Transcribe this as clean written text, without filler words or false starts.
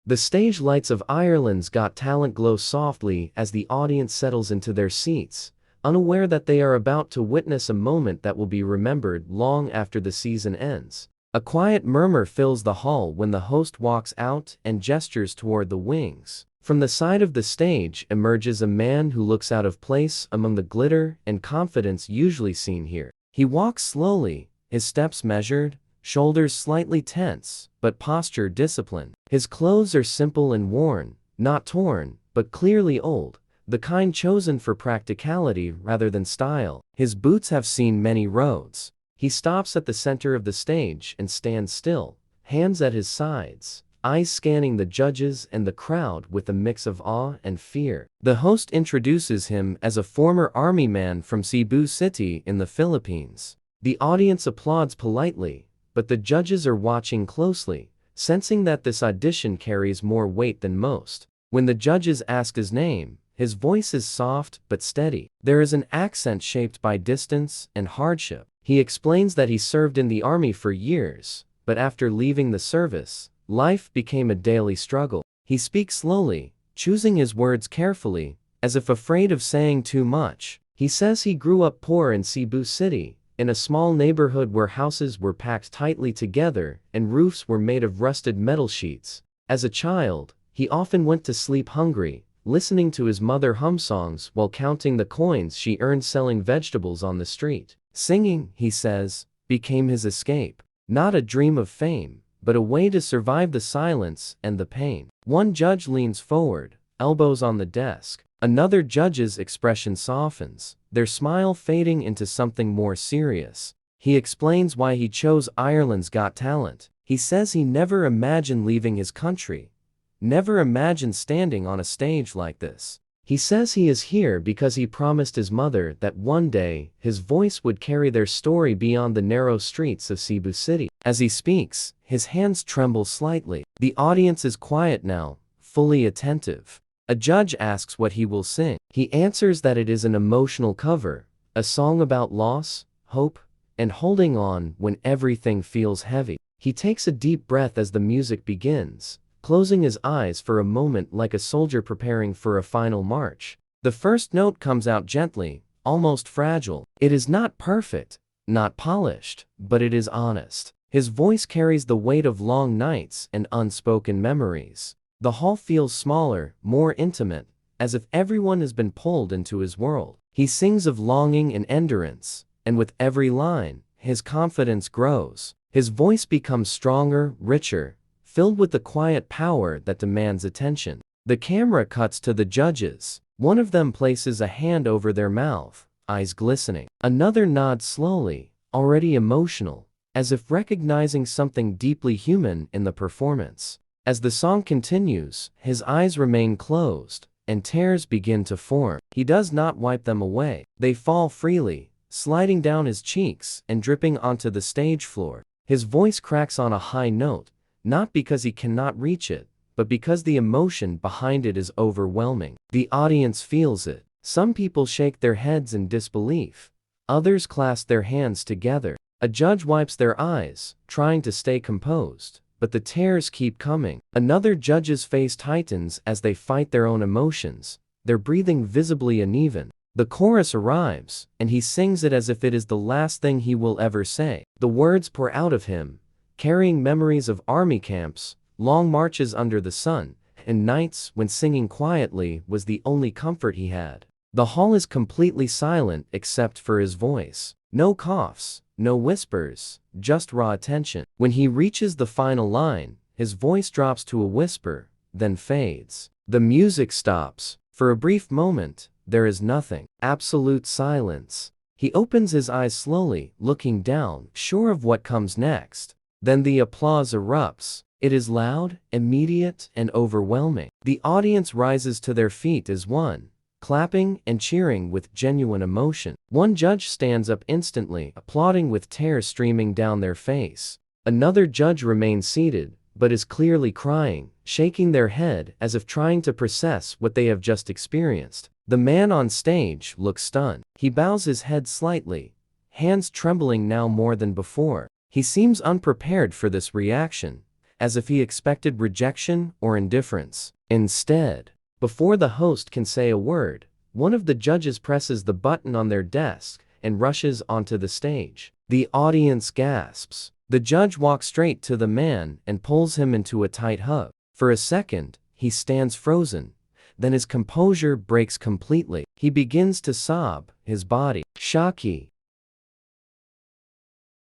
The stage lights of Ireland's Got Talent glow softly as the audience settles into their seats, unaware that they are about to witness a moment that will be remembered long after the season ends. A quiet murmur fills the hall when the host walks out and gestures toward the wings. From the side of the stage emerges a man who looks out of place among the glitter and confidence usually seen here. He walks slowly, his steps measured, shoulders slightly tense, but posture disciplined. His clothes are simple and worn, not torn, but clearly old, the kind chosen for practicality rather than style. His boots have seen many roads. He stops at the center of the stage and stands still, hands at his sides, eyes scanning the judges and the crowd with a mix of awe and fear. The host introduces him as a former army man from Cebu City in the Philippines. The audience applauds politely, but the judges are watching closely, sensing that this audition carries more weight than most. When the judges ask his name, his voice is soft but steady. There is an accent shaped by distance and hardship. He explains that he served in the army for years, but after leaving the service, life became a daily struggle. He speaks slowly, choosing his words carefully, as if afraid of saying too much. He says he grew up poor in Cebu City, in a small neighborhood where houses were packed tightly together and roofs were made of rusted metal sheets. As a child, he often went to sleep hungry, listening to his mother hum songs while counting the coins she earned selling vegetables on the street. Singing, he says, became his escape, not a dream of fame, but a way to survive the silence and the pain. One judge leans forward, elbows on the desk. Another judge's expression softens, their smile fading into something more serious. He explains why he chose Ireland's Got Talent. He says he never imagined leaving his country, never imagined standing on a stage like this. He says he is here because he promised his mother that one day his voice would carry their story beyond the narrow streets of Cebu City. As he speaks, his hands tremble slightly. The audience is quiet now, fully attentive. A judge asks what he will sing. He answers that it is an emotional cover, a song about loss, hope, and holding on when everything feels heavy. He takes a deep breath as the music begins, closing his eyes for a moment like a soldier preparing for a final march. The first note comes out gently, almost fragile. It is not perfect, not polished, but it is honest. His voice carries the weight of long nights and unspoken memories. The hall feels smaller, more intimate, as if everyone has been pulled into his world. He sings of longing and endurance, and with every line, his confidence grows. His voice becomes stronger, richer, filled with the quiet power that demands attention. The camera cuts to the judges. One of them places a hand over their mouth, eyes glistening. Another nods slowly, already emotional, as if recognizing something deeply human in the performance. As the song continues, his eyes remain closed, and tears begin to form. He does not wipe them away. They fall freely, sliding down his cheeks and dripping onto the stage floor. His voice cracks on a high note, not because he cannot reach it, but because the emotion behind it is overwhelming. The audience feels it. Some people shake their heads in disbelief. Others clasp their hands together. A judge wipes their eyes, trying to stay composed, but the tears keep coming. Another judge's face tightens as they fight their own emotions, their breathing visibly uneven. The chorus arrives, and he sings it as if it is the last thing he will ever say. The words pour out of him, carrying memories of army camps, long marches under the sun, and nights when singing quietly was the only comfort he had. The hall is completely silent except for his voice. No coughs, no whispers, just raw attention. When he reaches the final line, his voice drops to a whisper, then fades. The music stops. For a brief moment, there is nothing. Absolute silence. He opens his eyes slowly, looking down, sure of what comes next. Then the applause erupts. It is loud, immediate, and overwhelming. The audience rises to their feet as one, clapping and cheering with genuine emotion. One judge stands up instantly, applauding with tears streaming down their face. Another judge remains seated, but is clearly crying, shaking their head as if trying to process what they have just experienced. The man on stage looks stunned. He bows his head slightly, hands trembling now more than before. He seems unprepared for this reaction, as if he expected rejection or indifference. Instead, before the host can say a word, one of the judges presses the button on their desk and rushes onto the stage. The audience gasps. The judge walks straight to the man and pulls him into a tight hug. For a second, he stands frozen. Then his composure breaks completely. He begins to sob, his body shocky